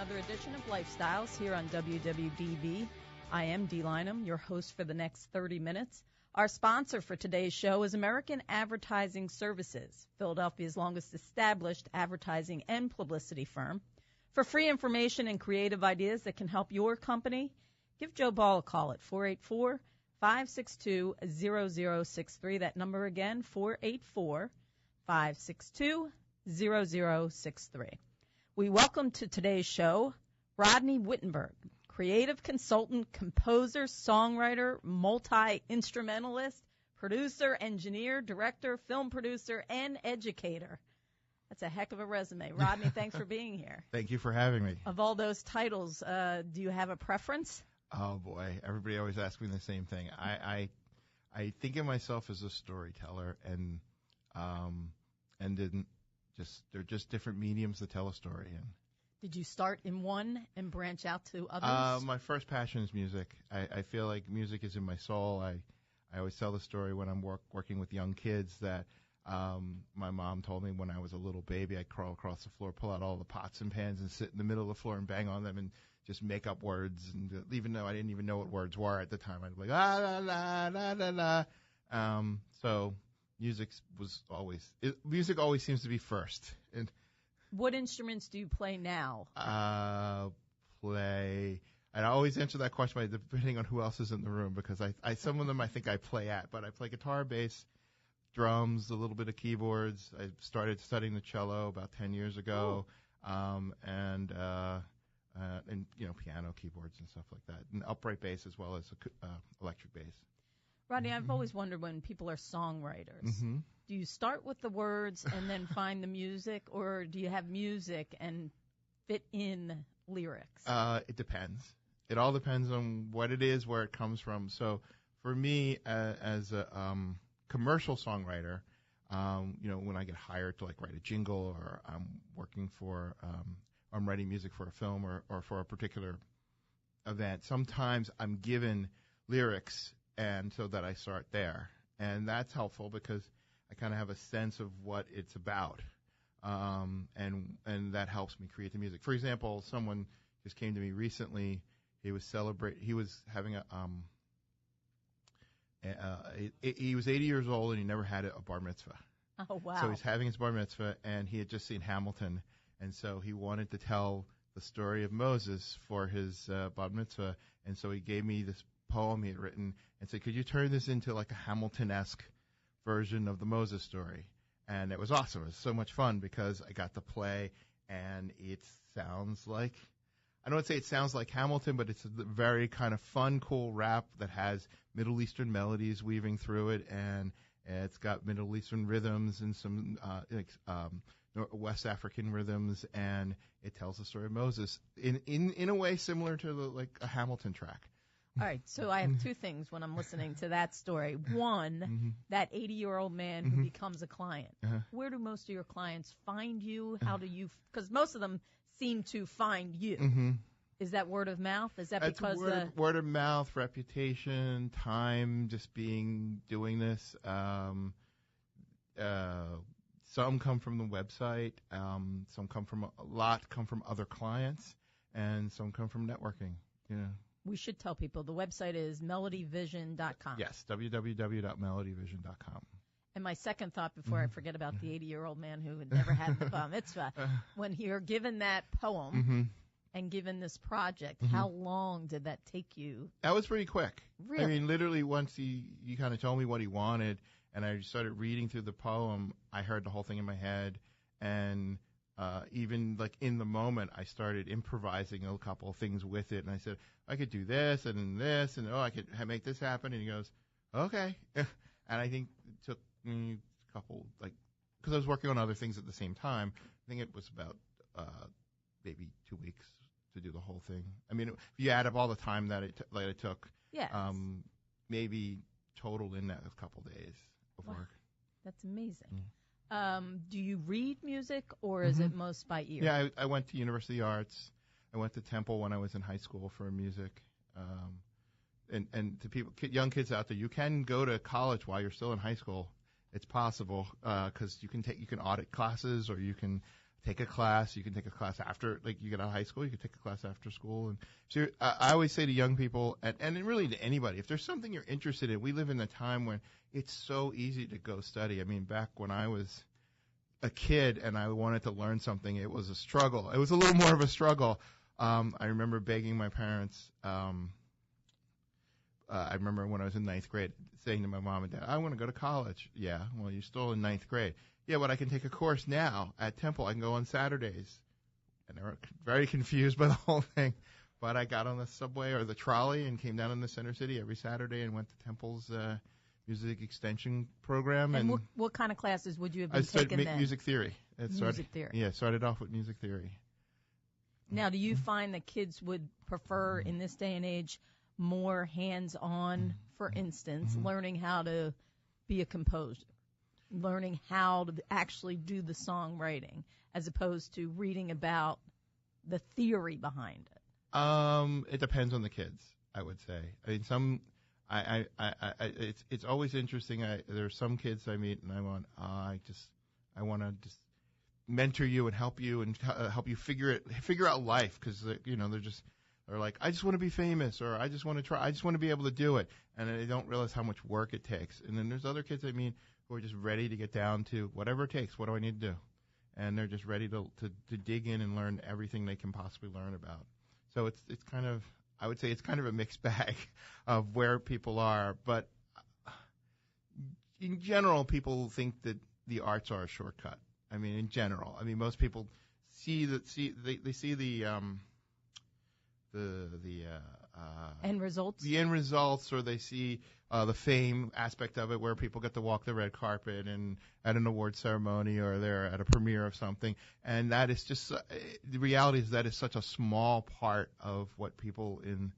another edition of LifeStyles here on WWDB. I am Dei Lynam, your host for the next 30 minutes. Our sponsor for today's show is American Advertising Services, Philadelphia's longest established advertising and publicity firm. For free information and creative ideas that can help your company, give Joe Ball a call at 484-562-0063. That number again, 484-562-0063. We welcome to today's show Rodney Whittenberg, creative consultant, composer, songwriter, multi-instrumentalist, producer, engineer, director, film producer, and educator. That's a heck of a resume. Rodney, thanks for being here. Thank you for having me. Of all those titles, do you have a preference? Oh, boy. Everybody always asks me the same thing. I think of myself as a storyteller, and they're just different mediums to tell a story in. Did you start in one and branch out to others? My first passion is music. I feel like music is in my soul. I always tell the story when I'm working with young kids that my mom told me when I was a little baby, I'd crawl across the floor, pull out all the pots and pans, and sit in the middle of the floor and bang on them and just make up words. And even though I didn't even know what words were at the time, I'd be like, la, la, la, la, la. So music always seems to be first. And what instruments do you play now? I always answer that question by depending on who else is in the room, because some of them I think I play at, but I play guitar, bass, drums, a little bit of keyboards. I started studying the cello about 10 years ago, and piano, keyboards, and stuff like that, and upright bass as well as electric bass. Rodney, I've always wondered when people are songwriters, Mm-hmm. do you start with the words and then find the music, or do you have music and fit in lyrics? It depends. It all depends on what it is, where it comes from. So for me, as a commercial songwriter, when I get hired to write a jingle, or I'm I'm writing music for a film or for a particular event, sometimes I'm given lyrics, and so that I start there. And that's helpful because I kind of have a sense of what it's about. And that helps me create the music. For example, someone just came to me recently. He was having he was 80 years old and he never had a bar mitzvah. Oh, wow. So he's having his bar mitzvah, and he had just seen Hamilton, and so he wanted to tell the story of Moses for his bar mitzvah, and so he gave me this poem he had written and said, could you turn this into like a Hamilton-esque version of the Moses story? And it was awesome. It was so much fun because I got to play, and it sounds like, I don't want to say it sounds like Hamilton, but it's a very kind of fun, cool rap that has Middle Eastern melodies weaving through it, and it's got Middle Eastern rhythms and some West African rhythms, and it tells the story of Moses in a way similar to a Hamilton track. All right, so I have two things when I'm listening to that story. One, that 80-year-old man who becomes a client. Where do most of your clients find you? How do you – because most of them seem to find you. Is that word of mouth? Is that because word of mouth, reputation, time, just doing this. Some come from the website. Some come from – a lot come from other clients, and some come from networking, We should tell people the website is MelodyVision.com. Yes, www.MelodyVision.com. And my second thought before I forget about the 80-year-old man who had never had the bar mitzvah, when you're given that poem and given this project, how long did that take you? That was pretty quick. Really? I mean, literally once he kind of told me what he wanted, and I started reading through the poem, I heard the whole thing in my head, and even in the moment, I started improvising a couple of things with it, and I said, I could do this, and I could make this happen. And he goes, okay. And I think it took me a couple, because I was working on other things at the same time. I think it was about maybe 2 weeks to do the whole thing. I mean, if you add up all the time that it took, yes. Maybe total in that a couple days of work. That's amazing. Do you read music, or is it most by ear? Yeah, I went to University of the Arts. I went to Temple when I was in high school for music. And to people, young kids out there, you can go to college while you're still in high school. It's possible because you can audit classes, or you can take a class. You can take a class after, like you get out of high school, you can take a class after school. And so I always say to young people, and really to anybody, if there's something you're interested in, we live in a time when it's so easy to go study. I mean, back when I was a kid and I wanted to learn something, it was a struggle. It was a little more of a struggle. I remember begging my parents. I remember when I was in ninth grade saying to my mom and dad, I want to go to college. Yeah, well, you're still in ninth grade. Yeah, but I can take a course now at Temple. I can go on Saturdays. And they were very confused by the whole thing. But I got on the subway or the trolley and came down in the Center City every Saturday and went to Temple's music extension program. And what kind of classes would you have been taking then? Music theory. Music theory. Yeah, started off with music theory. Now, do you find that kids would prefer, in this day and age, more hands-on, for instance, learning how to be a composer, learning how to actually do the songwriting, as opposed to reading about the theory behind it? It depends on the kids, I would say. I mean, it's always interesting. There are some kids I meet and I want to just mentor you and help you figure out life, because they're like, I just want to be famous, or I just want to be able to do it, and they don't realize how much work it takes. And then there's other kids I mean who are just ready to get down to whatever it takes. What do I need to do? And they're just ready to dig in and learn everything they can possibly learn about. So it's kind of, I would say it's kind of a mixed bag of where people are. But in general, people think that the arts are a shortcut. I mean, in general, most people see the end results. The end results, or they see the fame aspect of it, where people get to walk the red carpet and at an award ceremony, or they're at a premiere of something. And that is just the reality is that is such a small part of what people in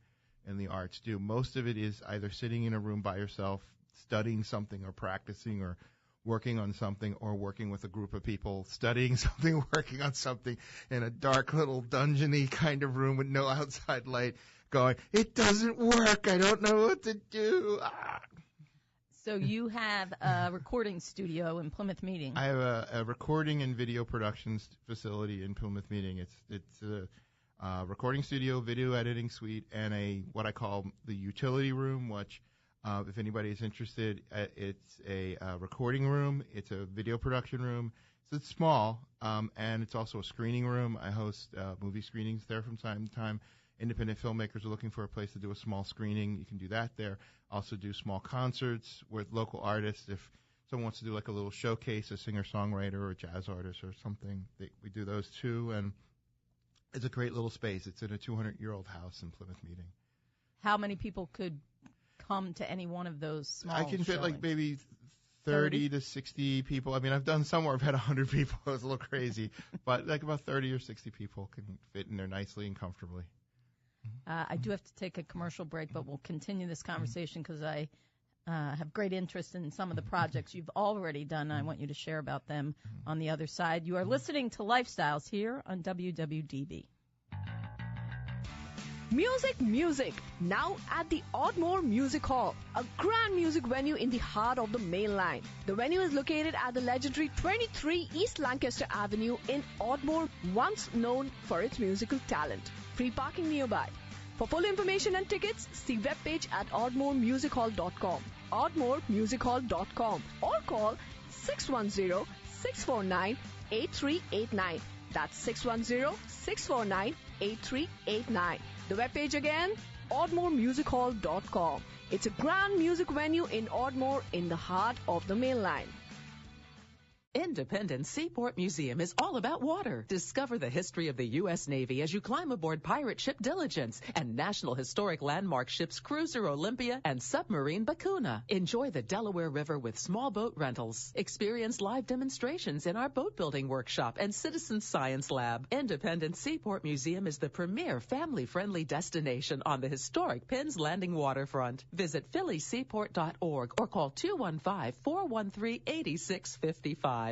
the arts do. Most of it is either sitting in a room by yourself, studying something, or practicing, or working on something, or working with a group of people, studying something, working on something in a dark little dungeony kind of room with no outside light, going, it doesn't work, I don't know what to do. So you have a recording studio in Plymouth Meeting. I have a recording and video production facility in Plymouth Meeting. It's a recording studio, video editing suite, and what I call the utility room, which if anybody is interested, it's a recording room, it's a video production room. So it's small, and it's also a screening room. I host movie screenings there from time to time. Independent filmmakers are looking for a place to do a small screening. You can do that there. Also do small concerts with local artists. If someone wants to do like a little showcase, a singer-songwriter or a jazz artist or something, we do those too. And it's a great little space. It's in a 200-year-old house in Plymouth Meeting. How many people could come to any one of those small I can fit showings? like maybe 30 to 60 people. I mean, I've done some where I've had 100 people. It's a little crazy. But like about 30 or 60 people can fit in there nicely and comfortably. I do have to take a commercial break, but we'll continue this conversation because I have great interest in some of the projects you've already done. I want you to share about them on the other side. You are listening to LifeStyles here on WWDB. Music, now at the Ardmore Music Hall, a grand music venue in the heart of the main line. The venue is located at the legendary 23 East Lancaster Avenue in Ardmore, once known for its musical talent. Free parking nearby. For full information and tickets, see webpage at ardmoremusichall.com, ardmoremusichall.com, or call 610-649-8389. That's 610-649-8389. The webpage again, ardmoremusichall.com. It's a grand music venue in Ardmore in the heart of the main line. Independence Seaport Museum is all about water. Discover the history of the U.S. Navy as you climb aboard pirate ship Diligence and National Historic Landmark ships Cruiser Olympia and Submarine Bakuna. Enjoy the Delaware River with small boat rentals. Experience live demonstrations in our boat building workshop and Citizen Science Lab. Independence Seaport Museum is the premier family-friendly destination on the historic Penn's Landing waterfront. Visit phillyseaport.org or call 215-413-8655.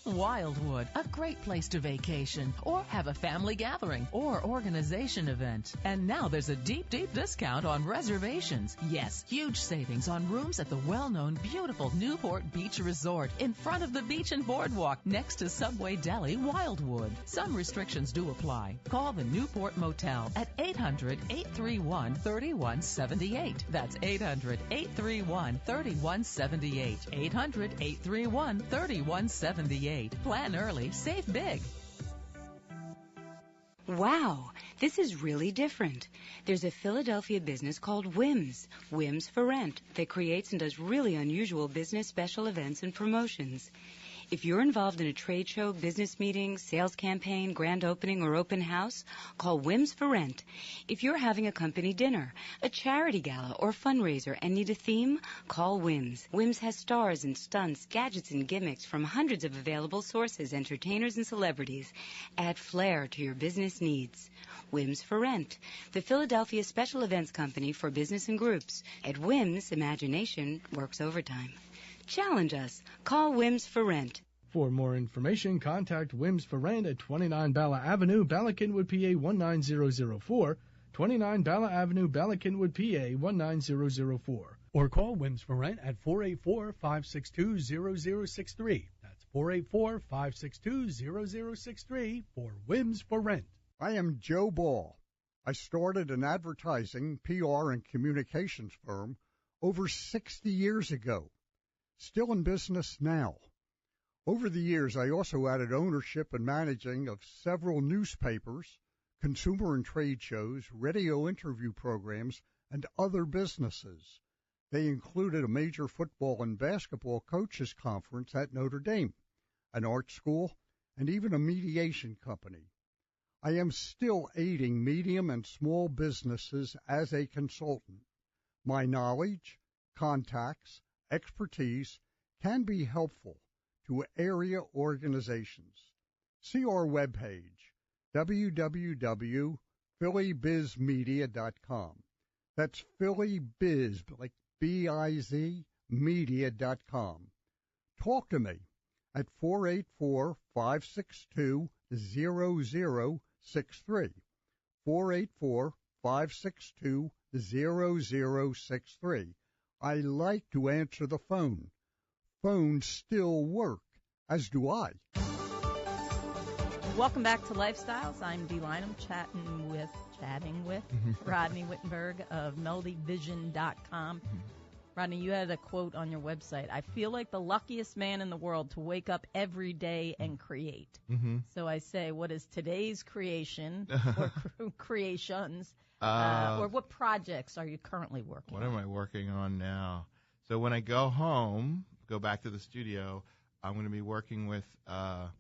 Wildwood, a great place to vacation or have a family gathering or organization event. And now there's a deep, deep discount on reservations. Yes, huge savings on rooms at the well-known beautiful Newport Beach Resort in front of the beach and boardwalk next to Subway Deli, Wildwood. Some restrictions do apply. Call the Newport Motel at 800-831-3178. That's 800-831-3178. 800-831-3178. Plan early, save big. Wow, this is really different. There's a Philadelphia business called Whims for Rent, that creates and does really unusual business special events and promotions. If you're involved in a trade show, business meeting, sales campaign, grand opening, or open house, call Whims for Rent. If you're having a company dinner, a charity gala, or fundraiser and need a theme, call Whims. Whims has stars and stunts, gadgets and gimmicks from hundreds of available sources, entertainers and celebrities. Add flair to your business needs. Whims for Rent, the Philadelphia special events company for business and groups. At Whims, imagination works overtime. Challenge us. Call Whims for Rent. For more information, contact Whims for Rent at 29 Bala Avenue, Ballackinwood, PA 19004, 29 Bala Avenue, Ballackinwood, PA 19004. Or call Whims for Rent at 484-562-0063. That's 484-562-0063 for Whims for Rent. I am Joe Ball. I started an advertising, PR, and communications firm over 60 years ago. Still in business now. Over the years, I also added ownership and managing of several newspapers, consumer and trade shows, radio interview programs, and other businesses. They included a major football and basketball coaches conference at Notre Dame, an art school, and even a mediation company. I am still aiding medium and small businesses as a consultant. My knowledge, contacts, expertise can be helpful to area organizations. See our webpage, www.phillybizmedia.com. That's Phillybiz, like B-I-Z, media.com. Talk to me at 484-562-0063. 484-562-0063. I like to answer the phone. Phones still work, as do I. Welcome back to LifeStyles. I'm Dei Lynam, chatting with Rodney Whittenberg of MelodyVision.com. Rodney, you had a quote on your website. I feel like the luckiest man in the world to wake up every day and create. So I say, what is today's creation or creations? Or what projects are you currently working on? What am I working on now? So when I go home, go back to the studio, I'm going to be working with a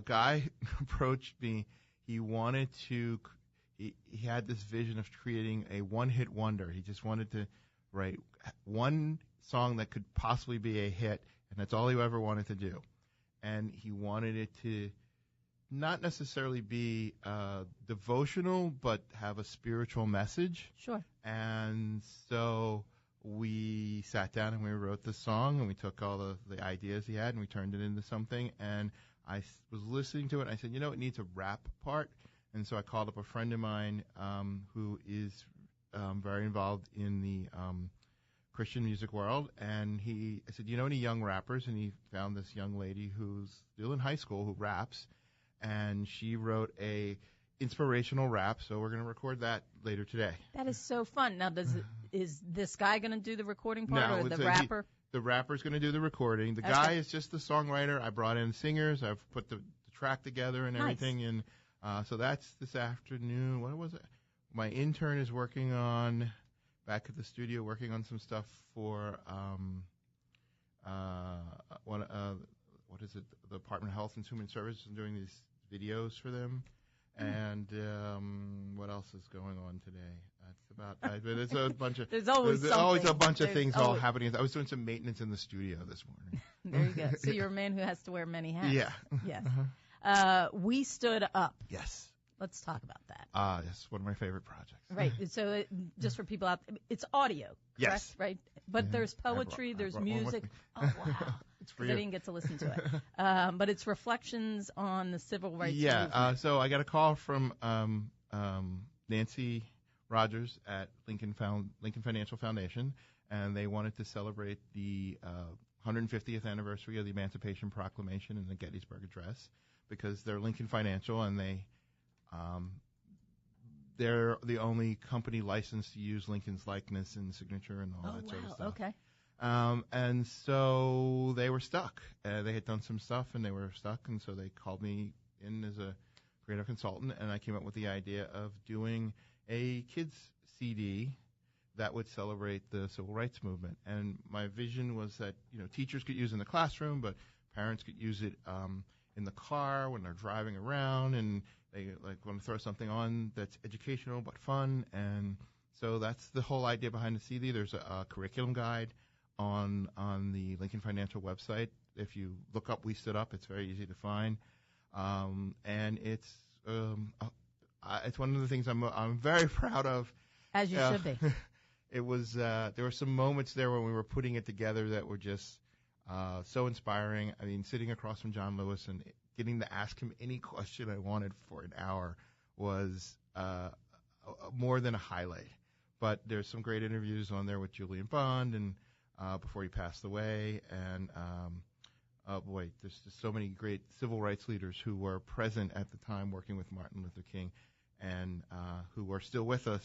guy approached me. He wanted to, he had this vision of creating a one-hit wonder. He just wanted to write one song that could possibly be a hit, and that's all he ever wanted to do. And he wanted it to not necessarily be devotional, but have a spiritual message. Sure. And so we sat down and we wrote the song, and we took all the ideas he had and we turned it into something. And I was listening to it, and I said, you know, it needs a rap part. And so I called up a friend of mine who is very involved in the Christian music world, and I said, you know any young rappers? And he found this young lady who's still in high school who raps, and she wrote a inspirational rap, so we're going to record that later today. That is so fun. Now, is this guy going to do the recording part, No, or the rapper? The rapper's going to do the recording. The guy is just the songwriter. I brought in singers. I've put the track together and everything. Nice. And so that's this afternoon. What was it? My intern is working on, back at the studio, working on some stuff for what is it? The Department of Health and Human Services. I'm doing these videos for them. And what else is going on today? That's about. There's a bunch of. There's always a bunch of things all happening. I was doing some maintenance in the studio this morning. There you go. So you're a man who has to wear many hats. Yeah. Yes. We Stood Up. Yes. Let's talk about that. Yes, one of my favorite projects. Right. So just for people out, it's audio, correct? Yes. Right. But there's poetry, there's music. Oh wow! It's for I you. didn't get to listen to it. But it's reflections on the civil rights movement. So I got a call from Nancy Rogers at Lincoln Financial Foundation, and they wanted to celebrate the 150th anniversary of the Emancipation Proclamation and the Gettysburg Address, because they're Lincoln Financial, and they're the only company licensed to use Lincoln's likeness and signature and all that sort of stuff. Okay. And so they were stuck. They had done some stuff, and they were stuck, and so they called me in as a creative consultant, and I came up with the idea of doing a kids CD that would celebrate the civil rights movement. And my vision was that, teachers could use it in the classroom, but parents could use it in the car when they're driving around, and they want to throw something on that's educational but fun. And so that's the whole idea behind the CD. There's a curriculum guide on the Lincoln Financial website. If you look up We Stood Up, it's very easy to find. And it's one of the things I'm very proud of. As you should be. It was there were some moments there when we were putting it together that were just so inspiring. I mean, sitting across from John Lewis and getting to ask him any question I wanted for an hour was more than a highlight. But there's some great interviews on there with Julian Bond and before he passed away, and there's just so many great civil rights leaders who were present at the time working with Martin Luther King, and who are still with us,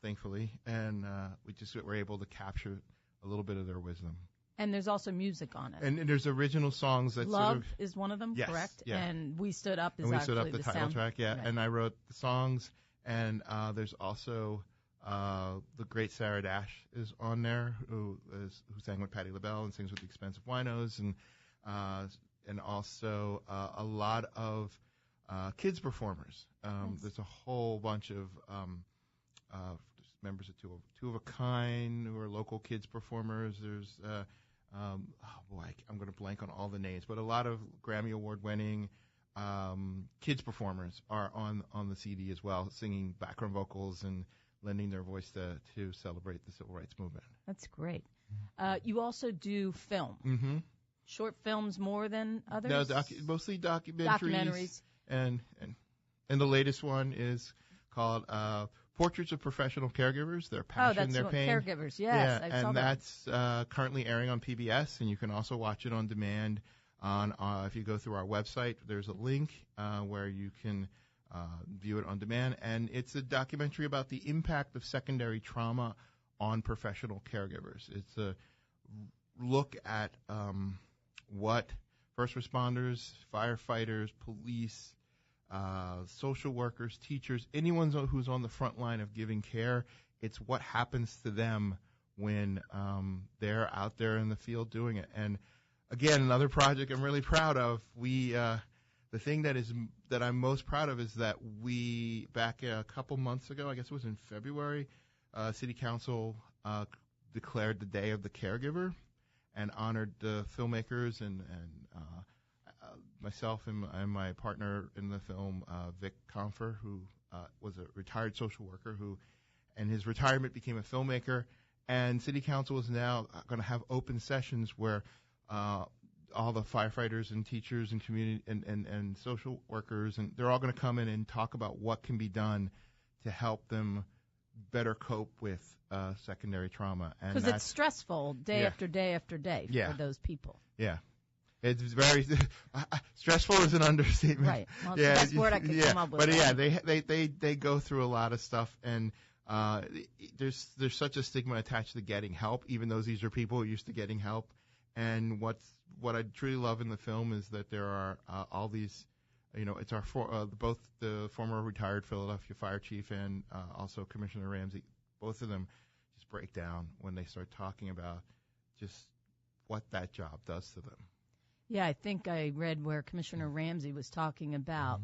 thankfully, and we just were able to capture a little bit of their wisdom. And there's also music on it. And there's original songs that Love is one of them, yes, correct? Yeah. And We Stood Up is and we actually stood up the title sound track, yeah. Right. And I wrote the songs, and there's also the great Sarah Dash is on there, who sang with Patti LaBelle and sings with the Expensive Winos, and also a lot of kids performers. Nice. There's a whole bunch of members of Two of a Kind who are local kids performers. There's I'm going to blank on all the names, but a lot of Grammy Award winning kids performers are on the CD as well, singing background vocals and lending their voice to celebrate the civil rights movement. That's great. You also do film. Mm-hmm. Short films more than others? No, mostly documentaries. And the latest one is called Portraits of Professional Caregivers, Their Passion, Their Pain. Caregivers, yes. Yeah, I saw and that. that's currently airing on PBS, and you can also watch it on demand. If you go through our website, there's a link where you can view it on demand, and it's a documentary about the impact of secondary trauma on professional caregivers. It's a look at what first responders, firefighters, police, social workers, teachers, anyone who's on the front line of giving care, it's what happens to them when they're out there in the field doing it. And again, another project I'm really proud of. The thing that I'm most proud of is that we, back a couple months ago, I guess it was in February, City Council declared the Day of the Caregiver and honored the filmmakers and myself and my partner in the film, Vic Confer, who was a retired social worker who, in his retirement, became a filmmaker. And City Council is now going to have open sessions where all the firefighters and teachers and community and social workers, and they're all going to come in and talk about what can be done to help them better cope with secondary trauma. Because it's stressful day after day after day for those people. Yeah. It's very stressful is an understatement. Right. Well, it's the best word I could come up with. But yeah, they go through a lot of stuff, and there's such a stigma attached to getting help, even though these are people who are used to getting help. And what I truly love in the film is that there are all these, it's both the former retired Philadelphia fire chief and also Commissioner Ramsey, both of them just break down when they start talking about just what that job does to them. Yeah, I think I read where Commissioner Ramsey was talking about,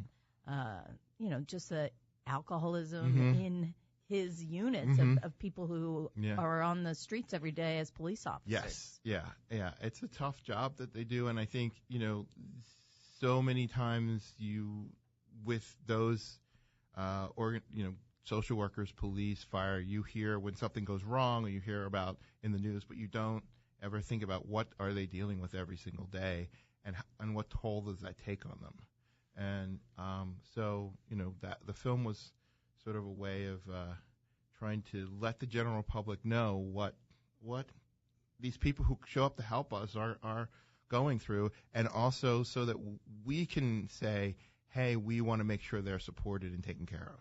just the alcoholism in his units of people who are on the streets every day as police officers. Yes, yeah. It's a tough job that they do, and I think, so many times with those social workers, police, fire. You hear when something goes wrong, or you hear about in the news, but you don't ever think about what are they dealing with every single day, and what toll does that take on them. And that the film was sort of a way of trying to let the general public know what these people who show up to help us are going through, and also so that we can say, hey, we want to make sure they're supported and taken care of.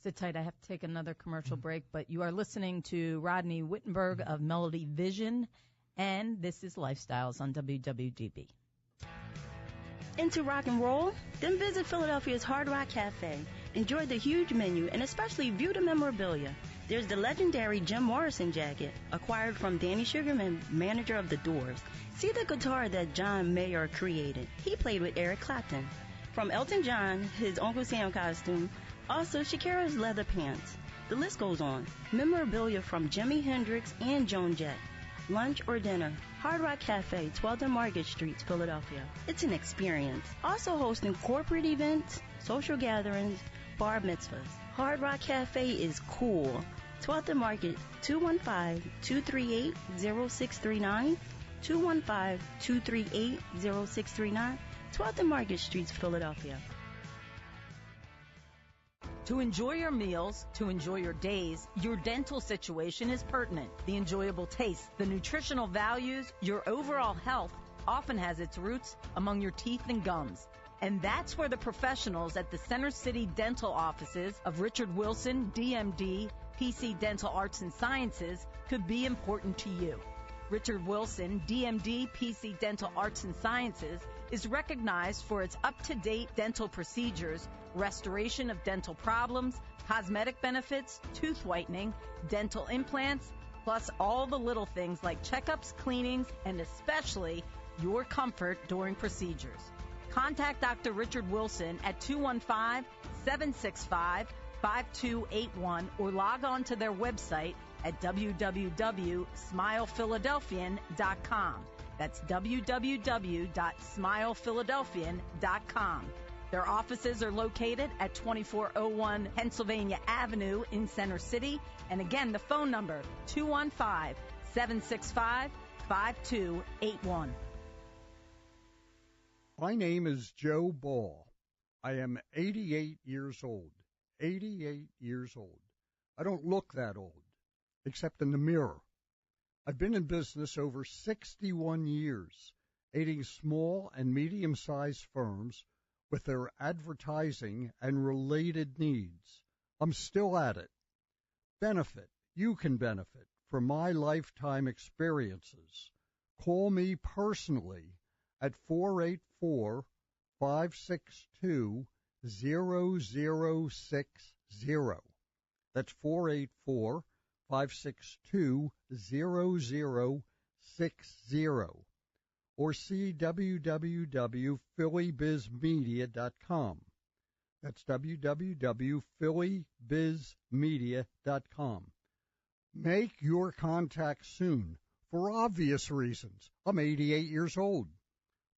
Sit tight. I have to take another commercial break, but you are listening to Rodney Whittenberg of MelodyVision, and this is LifeStyles on WWDB. Into rock and roll? Then visit Philadelphia's Hard Rock Cafe. Enjoy the huge menu and especially view the memorabilia. There's the legendary Jim Morrison jacket, acquired from Danny Sugarman, manager of The Doors. See the guitar that John Mayer created. He played with Eric Clapton. From Elton John, his Uncle Sam costume, also Shakira's leather pants. The list goes on. Memorabilia from Jimi Hendrix and Joan Jett. Lunch or dinner. Hard Rock Cafe, 12th and Market Street, Philadelphia. It's an experience. Also hosting corporate events, social gatherings, bar mitzvahs. Hard Rock Cafe is cool. 12th and Market, 215-238-0639, 215-238-0639, 12th and Market Street, Philadelphia. To enjoy your meals, to enjoy your days, your dental situation is pertinent. The enjoyable taste, the nutritional values, your overall health often has its roots among your teeth and gums. And that's where the professionals at the Center City dental offices of Richard Wilson, DMD, PC Dental Arts and Sciences could be important to you. Richard Wilson, DMD, PC Dental Arts and Sciences is recognized for its up-to-date dental procedures, restoration of dental problems, cosmetic benefits, tooth whitening, dental implants, plus all the little things like checkups, cleanings, and especially your comfort during procedures. Contact Dr. Richard Wilson at 215-765-5281 or log on to their website at www.smilephiladelphian.com. That's www.smilephiladelphian.com. Their offices are located at 2401 Pennsylvania Avenue in Center City. And again, the phone number, 215-765-5281. My name is Joe Ball. I am 88 years old. 88 years old. I don't look that old, except in the mirror. I've been in business over 61 years, aiding small and medium-sized firms with their advertising and related needs. I'm still at it. You can benefit from my lifetime experiences. Call me personally at 484-562-0060. That's 484-562-0060. Or see www.phillybizmedia.com. That's www.phillybizmedia.com. Make your contact soon, for obvious reasons. I'm 88 years old.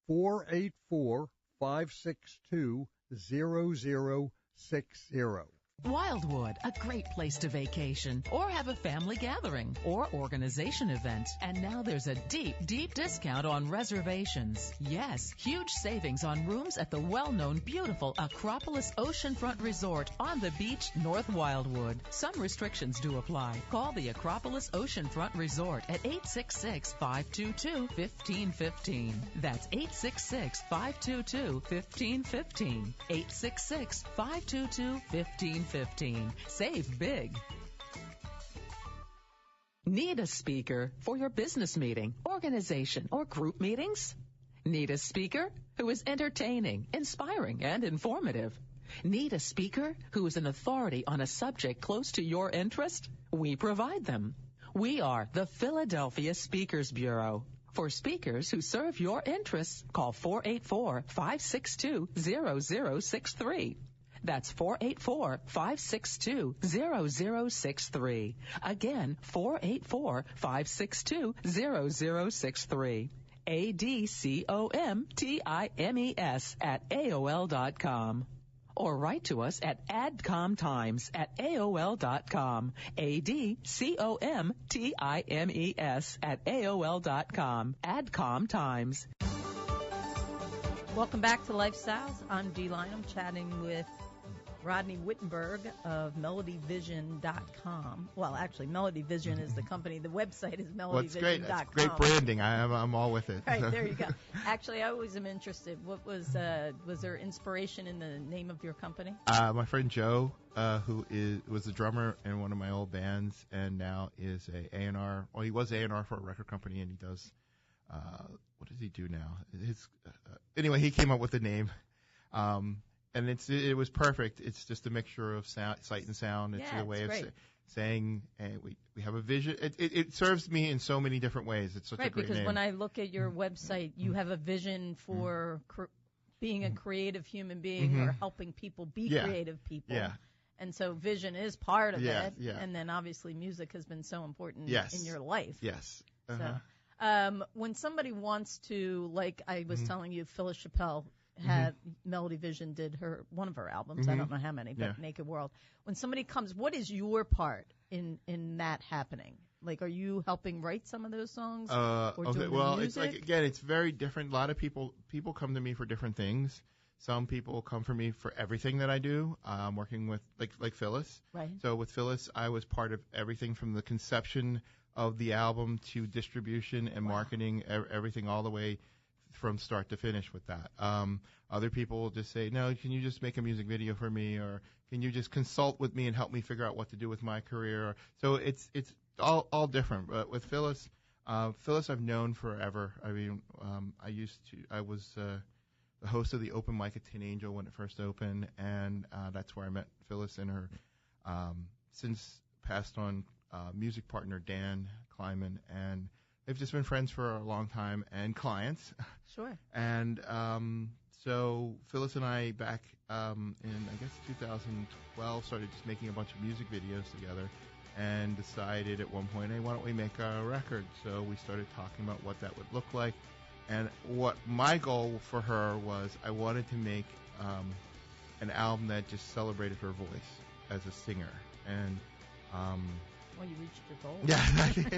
484-562-0060. Wildwood, a great place to vacation or have a family gathering or organization event. And now there's a deep, deep discount on reservations. Yes, huge savings on rooms at the well-known beautiful Acropolis Oceanfront Resort on the beach, North Wildwood. Some restrictions do apply. Call the Acropolis Oceanfront Resort at 866-522-1515. That's 866-522-1515. 866-522-1515. Save big. Need a speaker for your business meeting, organization, or group meetings? Need a speaker who is entertaining, inspiring, and informative? Need a speaker who is an authority on a subject close to your interest? We provide them. We are the Philadelphia Speakers Bureau. For speakers who serve your interests, call 484-562-0063. That's 484-562-0063. Again, 484-562-0063. ADCOMTIMES at AOL.com. or write to us at adcomtimes@aol.com. ADCOMTIMES@aol.com. Adcom Times. Welcome back to LifeStyles. I'm Dei Lynam, chatting with Rodney Whittenberg of MelodyVision.com. Well, actually, MelodyVision is the company. The website is MelodyVision.com. Well, it's great. It's great branding. I'm all with it. Right, there you go. Actually, I always am interested. What was there inspiration in the name of your company? My friend Joe, who was a drummer in one of my old bands, and now is a A&R. Well, he was A&R for a record company, and he does. What does he do now? Anyway, he came up with the name. And it was perfect. It's just a mixture of sound, sight and sound. It's a way of saying, hey, we have a vision. It serves me in so many different ways. It's such a great name. Because when I look at your website, you have a vision for being a creative human being or helping people be creative people. Yeah. And so vision is part of it. Yeah. And then obviously music has been so important in your life. Yes. So when somebody wants to, like I was telling you, Phyllis Chappelle had MelodyVision did one of her albums. I don't know how many, but Naked World. When somebody comes, what is your part in that happening? Like, are you helping write some of those songs? Or doing the music? It's like, again, it's very different. A lot of people come to me for different things. Some people come for me for everything that I do. I'm working with like Phyllis. Right. So with Phyllis, I was part of everything from the conception of the album to distribution and marketing, everything all the way from start to finish with that. Other people will just say, no, can you just make a music video for me, or can you just consult with me and help me figure out what to do with my career? So it's all different. But with Phyllis, I've known forever. I mean, I was the host of the open mic at Tin Angel when it first opened, and that's where I met Phyllis and her since passed on music partner Dan Kleiman, and they've just been friends for a long time and clients. Sure. And so Phyllis and I back in, I guess, 2012 started just making a bunch of music videos together and decided at one point, hey, why don't we make a record? So we started talking about what that would look like. And what my goal for her was, I wanted to make an album that just celebrated her voice as a singer. And well, you reached your goal. Yeah.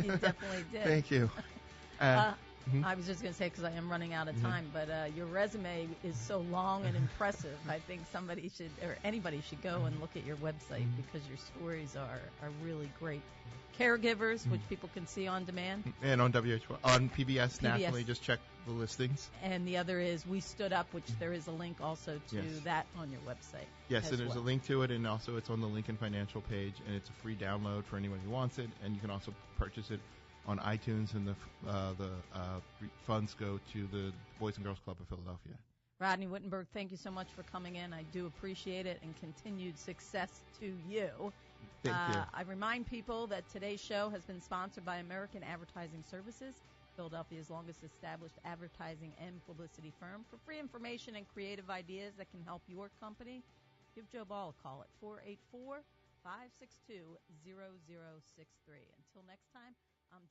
You definitely did. Thank you. I was just going to say, because I am running out of time, but your resume is so long and impressive. I think anybody should go and look at your website because your stories are really great. Caregivers, which people can see on demand. And on on PBS nationally, just check the listings. And the other is We Stood Up, which there is a link also to that on your website. Yes, and there's a link to it, and also it's on the Lincoln Financial page, and it's a free download for anyone who wants it, and you can also purchase it on iTunes, and the funds go to the Boys and Girls Club of Philadelphia. Rodney Whittenberg, thank you so much for coming in. I do appreciate it, and continued success to you. Thank you. I remind people that today's show has been sponsored by American Advertising Services, Philadelphia's longest established advertising and publicity firm. For free information and creative ideas that can help your company, give Joe Ball a call at 484-562-0063. Until next time, I'm